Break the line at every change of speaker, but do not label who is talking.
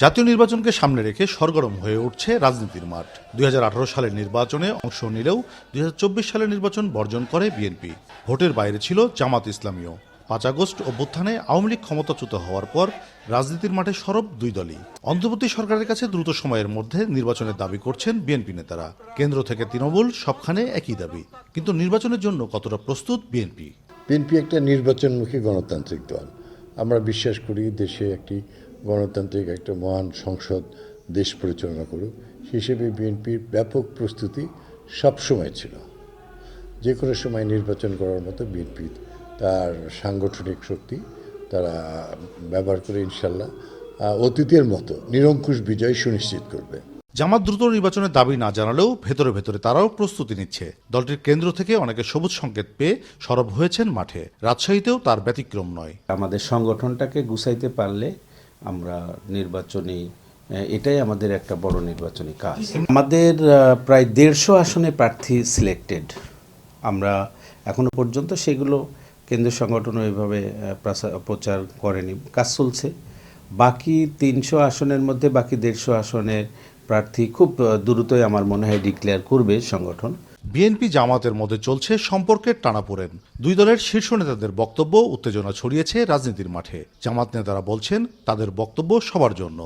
জাতীয় নির্বাচনকে সামনে রেখে সরগরম হয়ে উঠছে রাজনীতির মাঠ। 2018 সালের নির্বাচনে অংশ নিলেও 2024 সালের নির্বাচন বর্জন করে বিএনপি। ভোটের বাইরে ছিল জামাত ইসলামীও। 5 আগস্ট অভ্যুত্থানে আওয়ামী লীগ ক্ষমতাচ্যুত হওয়ার পর রাজনীতির মাঠে সরব দুই দলই। অন্তর্বর্তী সরকারের কাছে দ্রুত সময়ের মধ্যে নির্বাচনের দাবি করছেন বিএনপি নেতারা। কেন্দ্র থেকে তৃণমূল সবখানে একই দাবি, কিন্তু নির্বাচনের জন্য কতটা প্রস্তুত বিএনপি?
বিএনপি একটা নির্বাচনমুখী গণতান্ত্রিক দল। আমরা বিশ্বাস করি দেশে একটি গণতান্ত্রিক একটা মহান সংসদ দেশ পরিচালনা করুক। হিসেবে বিএনপির ব্যাপক প্রস্তুতি সবসময় ছিল। যে কোনো সময় নির্বাচন করার মতো বিএনপি তার সাংগঠনিক শক্তি তারা ব্যবহার করে ইনশাল্লাহ অতীতের মতো নিরঙ্কুশ বিজয় সুনিশ্চিত করবে।
জামাত দ্রুত নির্বাচনের দাবি না জানালেও ভেতরে ভেতরে তারাও প্রস্তুতি নিচ্ছে। দলটির কেন্দ্র থেকে অনেকে সবুজ সংকেত পেয়ে সরব হয়েছেন মাঠে। রাজশাহীতেও তার ব্যতিক্রম নয়।
আমাদের সংগঠনটাকে গুছাইতে পারলে আমরা নির্বাচনী এটাই আমাদের একটা বড় নির্বাচনী কাজ। আমাদের প্রায় 150 আসনে প্রার্থী সিলেক্টেড। আমরা এখনো পর্যন্ত সেগুলো কেন্দ্রীয় সংগঠন ওইভাবে প্রচার করেনি, কাজ চলছে। বাকি 300 আসনের মধ্যে বাকি 150 আসনের প্রার্থী খুব দ্রুতই আমার মনে হয় ডিক্লেয়ার করবে সংগঠন।
বিএনপি জামাতের মধ্যে চলছে সম্পর্কের টানাপোড়েন। দুই দলের শীর্ষ নেতাদের বক্তব্য উত্তেজনা ছড়িয়েছে রাজনীতির মাঠে। জামাত নেতারা বলছেন তাদের বক্তব্য সবার জন্য।